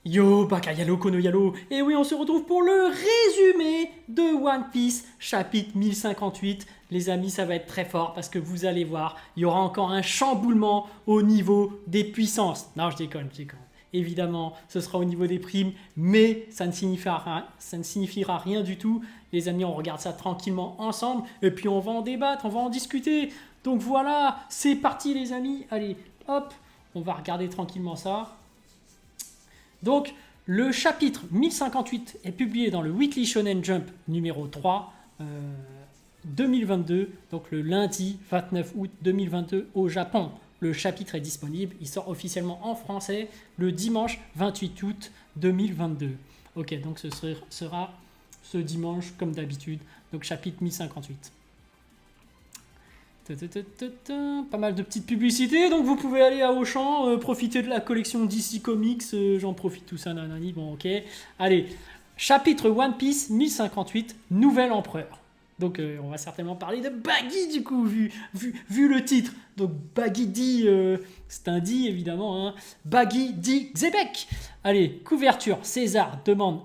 Yo, Bakayalo Konoyalo. Et oui, on se retrouve pour le résumé de One Piece, chapitre 1058. Les amis, ça va être très fort parce que vous allez voir, il y aura encore un chamboulement au niveau des puissances. Non, je déconne, je déconne. Évidemment, ce sera au niveau des primes, mais ça ne signifiera rien du tout. Les amis, on regarde ça tranquillement ensemble et puis on va en débattre, on va en discuter. Donc voilà, c'est parti les amis. Allez, hop, on va regarder tranquillement ça. Donc, le chapitre 1058 est publié dans le Weekly Shonen Jump numéro 3, 2022, donc le lundi 29 août 2022 au Japon. Le chapitre est disponible, il sort officiellement en français le dimanche 28 août 2022. Ok, donc ce sera ce dimanche comme d'habitude, donc chapitre 1058. Pas mal de petites publicités, donc vous pouvez aller à Auchan, profiter de la collection DC Comics, j'en profite tout ça, nanani, bon ok. Allez, chapitre One Piece 1058, Nouvel Empereur. Donc on va certainement parler de Baggy du coup, vu le titre. Donc Baggy dit, c'est un dit évidemment, hein. Baggy dit Xebec. Allez, couverture, César demande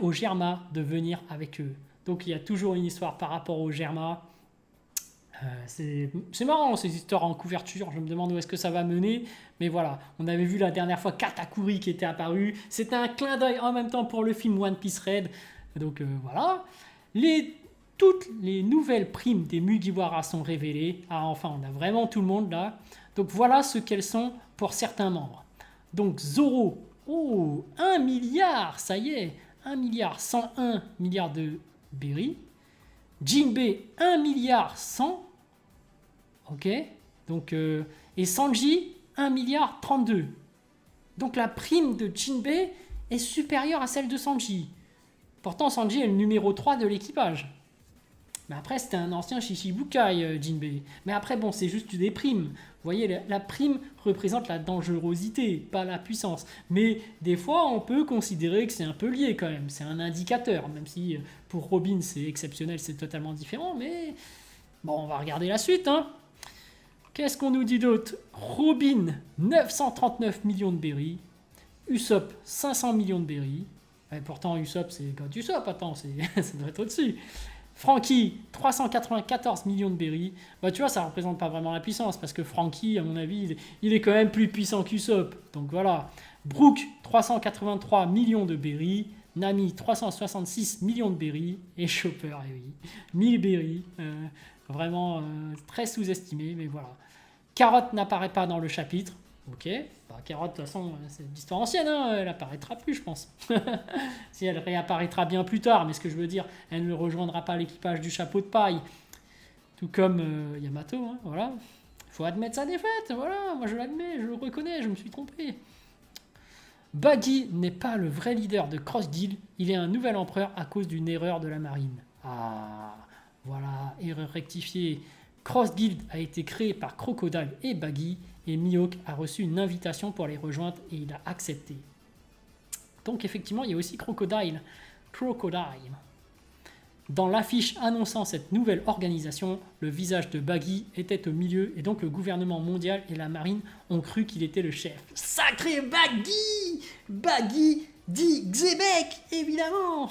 aux Germain de venir avec eux. Donc il y a toujours une histoire par rapport aux Germain. C'est marrant ces histoires en couverture, je me demande où est-ce que ça va mener, mais voilà, on avait vu la dernière fois Katakuri qui était apparu, c'était un clin d'œil en même temps pour le film One Piece Red, donc voilà. Toutes les nouvelles primes des Mugiwara sont révélées, enfin on a vraiment tout le monde là, donc voilà ce qu'elles sont pour certains membres. Donc Zoro, 1 milliard, ça y est, 1 milliard 101 milliards de berry. Jinbei 1 milliard 100. Ok. Donc, et Sanji 1 milliard 32. Donc la prime de Jinbei est supérieure à celle de Sanji. Pourtant Sanji est le numéro 3 de l'équipage. Mais après c'était un ancien Shichibukai Jinbei. Mais après bon c'est juste des primes. Vous voyez la prime représente la dangerosité, pas la puissance. Mais des fois on peut considérer que c'est un peu lié quand même. C'est un indicateur, même si pour Robin c'est exceptionnel, c'est totalement différent. Mais bon on va regarder la suite hein. Qu'est-ce qu'on nous dit d'autre? Robin, 939 millions de berry. Usopp, 500 millions de berry. Et pourtant, Usopp, c'est God Usopp, attends, ça doit être au-dessus. Franky, 394 millions de berry. Bah, tu vois, ça représente pas vraiment la puissance, parce que Franky, à mon avis, il est quand même plus puissant qu'Usopp. Donc voilà. Brook, 383 millions de berry. Nami, 366 millions de berry. Et Chopper, eh oui, 1000 berry. Vraiment très sous-estimé, mais voilà. Carotte n'apparaît pas dans le chapitre. Ok, bah, Carotte, de toute façon, c'est l'histoire ancienne, hein, elle apparaîtra plus, je pense. Si elle réapparaîtra bien plus tard, mais ce que je veux dire, elle ne rejoindra pas l'équipage du chapeau de paille. Tout comme Yamato, hein, voilà. Il faut admettre sa défaite, voilà, moi je l'admets, je le reconnais, je me suis trompé. Baggy n'est pas le vrai leader de Cross Guild, il est un nouvel empereur à cause d'une erreur de la marine. Ah, voilà, erreur rectifiée. Cross Guild a été créé par Crocodile et Baggy, et Mihawk a reçu une invitation pour les rejoindre et il a accepté. Donc effectivement, il y a aussi Crocodile. Dans l'affiche annonçant cette nouvelle organisation, le visage de Baggy était au milieu et donc le gouvernement mondial et la marine ont cru qu'il était le chef. Sacré Baggy! Baggy dit Xebec, évidemment.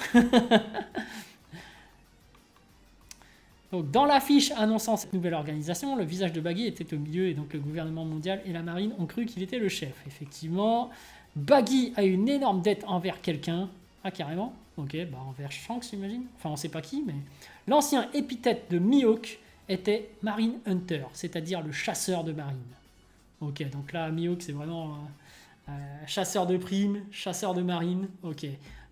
Donc, dans l'affiche annonçant cette nouvelle organisation, le visage de Baggy était au milieu et donc le gouvernement mondial et la marine ont cru qu'il était le chef. Effectivement, Baggy a une énorme dette envers quelqu'un. Ah, carrément? Ok, bah envers Shanks, j'imagine. Enfin, on sait pas qui, mais... L'ancien épithète de Mihawk était Marine Hunter, c'est-à-dire le chasseur de marine. Ok, donc là, Mihawk, c'est vraiment chasseur de primes, chasseur de marine. Ok.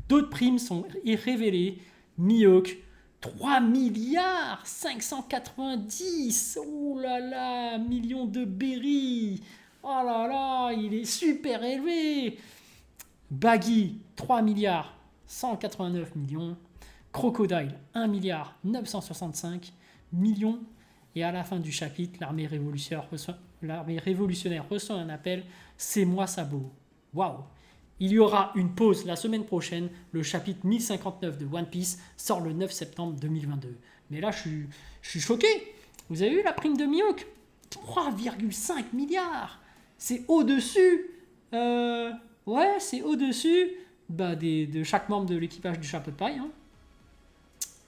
D'autres primes sont révélées. Mihawk, 3 milliards 590, oh là là, millions de berry, oh là là, il est super élevé. Baggy, 3 milliards 189 millions. Crocodile, 1 milliard 965 millions. Et à la fin du chapitre, l'armée révolutionnaire reçoit un appel, c'est moi Sabo. Waouh! Il y aura une pause la semaine prochaine. Le chapitre 1059 de One Piece sort le 9 septembre 2022. Mais là, je suis choqué. Vous avez vu la prime de Mihawk? 3,5 milliards. C'est au-dessus Ouais, c'est au-dessus de chaque membre de l'équipage du chapeau de paille. Hein.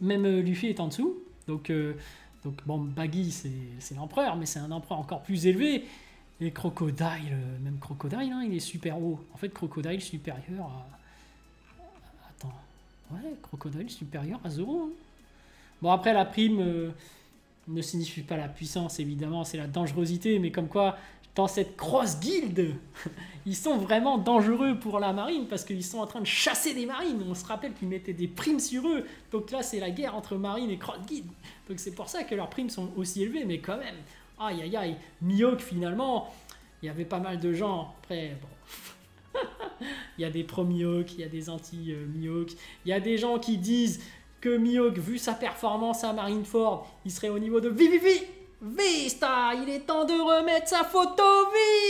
Même Luffy est en dessous. Donc bon, Baggy, c'est l'empereur, mais c'est un empereur encore plus élevé. Et Crocodile, même Crocodile, hein, il est super haut. En fait, Crocodile supérieur à... Attends. Ouais, Crocodile supérieur à Zoro. Hein. Bon, après, la prime ne signifie pas la puissance, évidemment, c'est la dangerosité. Mais comme quoi, dans cette Cross Guild, ils sont vraiment dangereux pour la marine parce qu'ils sont en train de chasser des marines. On se rappelle qu'ils mettaient des primes sur eux. Donc là, c'est la guerre entre marine et Cross Guild. Donc c'est pour ça que leurs primes sont aussi élevées. Mais quand même, aïe aïe aïe, Mihawk finalement, il y avait pas mal de gens. Après, bon, il y a des pro-Mihawk, il y a des anti-Mihawk. Il y a des gens qui disent que Mihawk, vu sa performance à Marineford, il serait au niveau de Vivivi. Vista, il est temps de remettre sa photo.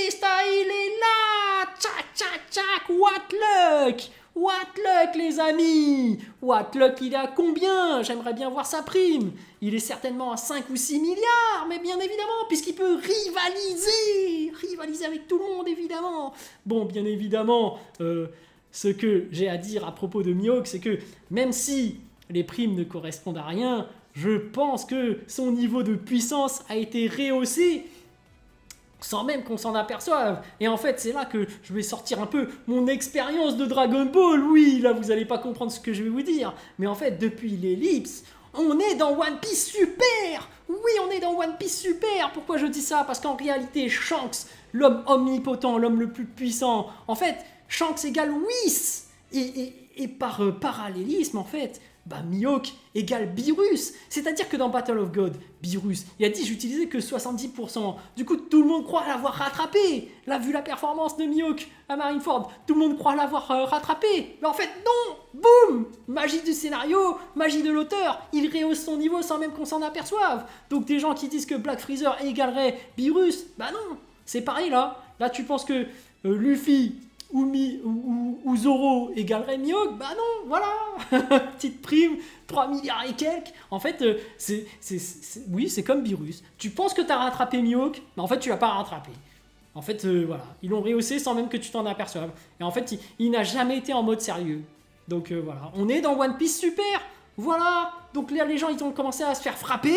Vista, il est là. Tchac, tchac, tchac. What luck. What luck, les amis. What luck, il est à combien? J'aimerais bien voir sa prime. Il est certainement à 5 ou 6 milliards, mais bien évidemment, puisqu'il peut rivaliser avec tout le monde, évidemment. Bon, bien évidemment, ce que j'ai à dire à propos de Mihawk, c'est que même si les primes ne correspondent à rien, je pense que son niveau de puissance a été rehaussé sans même qu'on s'en aperçoive. Et en fait, c'est là que je vais sortir un peu mon expérience de Dragon Ball. Oui, là, vous n'allez pas comprendre ce que je vais vous dire. Mais en fait, depuis l'ellipse, on est dans One Piece Super. Oui, on est dans One Piece Super. Pourquoi je dis ça? Parce qu'en réalité, Shanks, l'homme omnipotent, l'homme le plus puissant, en fait, Shanks égale Whis. Et par parallélisme, en fait, Mihawk égale Beerus. C'est-à-dire que dans Battle of God, Beerus, il a dit j'utilisais que 70%. Du coup, tout le monde croit l'avoir rattrapé. Là, vu la performance de Mihawk à Marineford, tout le monde croit l'avoir rattrapé. Mais en fait, non. Boum. Magie du scénario, magie de l'auteur. Il rehausse son niveau sans même qu'on s'en aperçoive. Donc des gens qui disent que Black Freezer égalerait Beerus, non. C'est pareil là. Là, tu penses que Luffy ou Zoro égalerait Mihawk? Non, voilà. Petite prime, 3 milliards et quelques. En fait, oui, c'est comme Beerus. Tu penses que tu as rattrapé Mihawk, mais en fait, tu l'as pas rattrapé. En fait, voilà. Ils l'ont rehaussé sans même que tu t'en aperçoives. Et en fait, il n'a jamais été en mode sérieux. Donc voilà. On est dans One Piece Super. Voilà. Donc là, les gens, ils ont commencé à se faire frapper.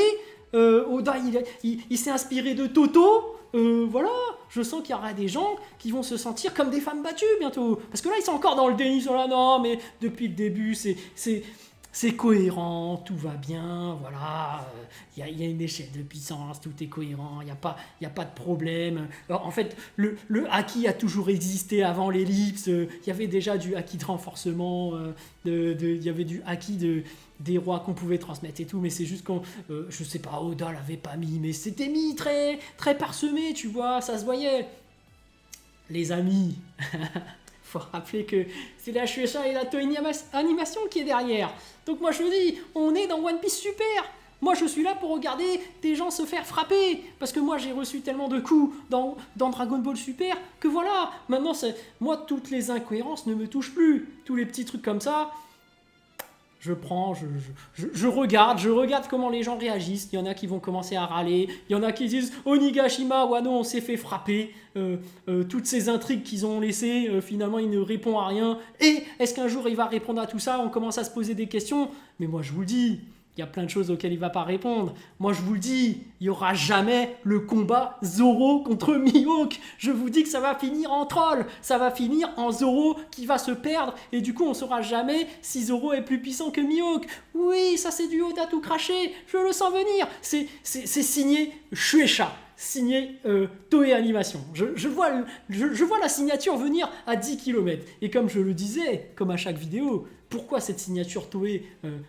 Oda, il s'est inspiré de Toto. Voilà, je sens qu'il y aura des gens qui vont se sentir comme des femmes battues bientôt. Parce que là, ils sont encore dans le déni, ils sont là, non, mais depuis le début, c'est cohérent, tout va bien, voilà. Il y a une échelle de puissance, tout est cohérent, il n'y a pas de problème. Alors, en fait, le haki a toujours existé avant l'ellipse. Il y avait déjà du haki de renforcement, il y avait du haki des rois qu'on pouvait transmettre et tout, mais c'est juste qu'on, je sais pas, Oda l'avait pas mis, mais c'était mis très, très parsemé, tu vois, ça se voyait. Les amis, faut rappeler que c'est la Shueisha et la Toei Animation qui est derrière. Donc moi je vous dis, on est dans One Piece Super. Moi je suis là pour regarder des gens se faire frapper, parce que moi j'ai reçu tellement de coups dans Dragon Ball Super, que voilà, maintenant moi toutes les incohérences ne me touchent plus. Tous les petits trucs comme ça, je prends, je regarde comment les gens réagissent. Il y en a qui vont commencer à râler, il y en a qui disent Onigashima, Wano, on s'est fait frapper. Toutes ces intrigues qu'ils ont laissées, finalement il ne répond à rien. Et est-ce qu'un jour il va répondre à tout ça? On commence à se poser des questions. Mais moi je vous le dis, il y a plein de choses auxquelles il ne va pas répondre. Moi, je vous le dis, il n'y aura jamais le combat Zoro contre Mihawk. Je vous dis que ça va finir en troll. Ça va finir en Zoro qui va se perdre. Et du coup, on ne saura jamais si Zoro est plus puissant que Mihawk. Oui, ça c'est du Oda tout craché. Je le sens venir. C'est signé Shueisha. Signé Toei Animation. Je vois la signature venir à 10 km. Et comme je le disais, comme à chaque vidéo, pourquoi cette signature Toei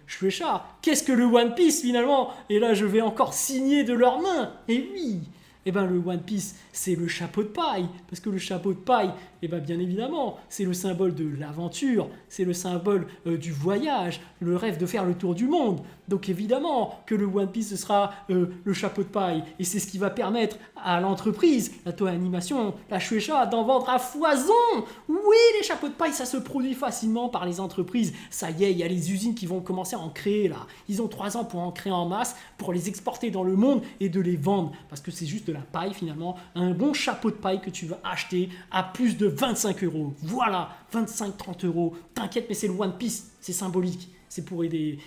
Shueisha? Qu'est-ce que le One Piece finalement? Et là je vais encore signer de leurs mains. Et oui, le One Piece c'est le chapeau de paille. Parce que le chapeau de paille, bien évidemment, c'est le symbole de l'aventure, c'est le symbole du voyage, le rêve de faire le tour du monde. Donc évidemment que le One Piece ce sera le chapeau de paille. Et c'est ce qui va permettre à l'entreprise, la Toei Animation, la Shueisha, d'en vendre à foison. Oui, les chapeaux de paille, ça se produit facilement par les entreprises. Ça y est, il y a les usines qui vont commencer à en créer là. Ils ont 3 ans pour en créer en masse, pour les exporter dans le monde et de les vendre. Parce que c'est juste de la paille finalement. Un bon chapeau de paille que tu vas acheter a plus de 25 euros. Voilà, 25-30 euros. T'inquiète, mais c'est le One Piece, c'est symbolique. C'est pour aider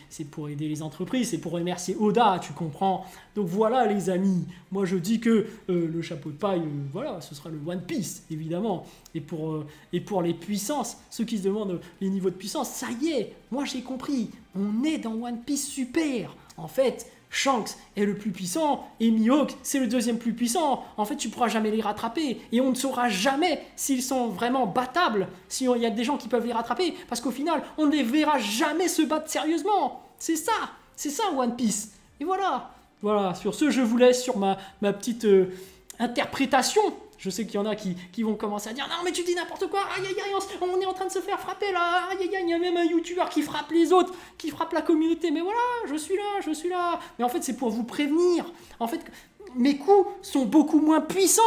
les entreprises, c'est pour remercier Oda, tu comprends. Donc voilà les amis, moi je dis que le chapeau de paille, voilà, ce sera le One Piece, évidemment. Et pour les puissances, ceux qui se demandent les niveaux de puissance, ça y est, moi j'ai compris, on est dans One Piece super. En fait, Shanks est le plus puissant et Mihawk c'est le deuxième plus puissant. En fait, tu pourras jamais les rattraper et on ne saura jamais s'ils sont vraiment battables, s'il y a des gens qui peuvent les rattraper, parce qu'au final, on ne les verra jamais se battre sérieusement. C'est ça One Piece. Et voilà. Voilà, sur ce, je vous laisse sur ma petite interprétation. Je sais qu'il y en a qui vont commencer à dire « Non, mais tu dis n'importe quoi, aïe, aïe, aïe, on est en train de se faire frapper là, aïe, aïe, aïe, il y a même un youtubeur qui frappe les autres, qui frappe la communauté, mais voilà, je suis là. » Mais en fait, c'est pour vous prévenir. En fait, mes coups sont beaucoup moins puissants.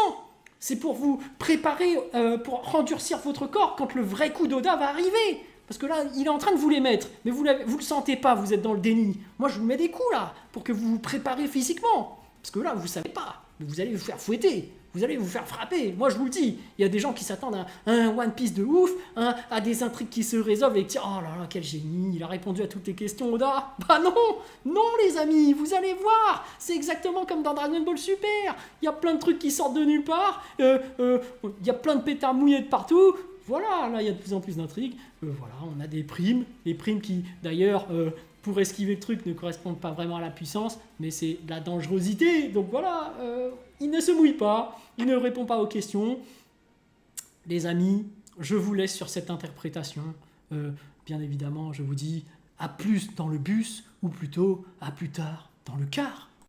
C'est pour vous préparer, pour endurcir votre corps quand le vrai coup d'Oda va arriver. Parce que là, il est en train de vous les mettre, mais vous le sentez pas, vous êtes dans le déni. Moi, je vous mets des coups là, pour que vous vous préparez physiquement. Parce que là, vous savez pas, mais vous allez vous faire fouetter. Vous allez vous faire frapper. Moi, je vous le dis. Il y a des gens qui s'attendent à un One Piece de ouf, à des intrigues qui se résolvent et qui disent « Oh là là, quel génie, il a répondu à toutes les questions, Oda !» Bah non les amis, vous allez voir. C'est exactement comme dans Dragon Ball Super. Il y a plein de trucs qui sortent de nulle part. Il y a plein de pétards mouillés de partout. Voilà, là, il y a de plus en plus d'intrigues. Voilà, on a des primes. Les primes qui, d'ailleurs... pour esquiver le truc ne correspondent pas vraiment à la puissance, mais c'est de la dangerosité. Donc voilà, il ne se mouille pas, il ne répond pas aux questions. Les amis, je vous laisse sur cette interprétation. Bien évidemment, je vous dis à plus dans le bus, ou plutôt à plus tard dans le car.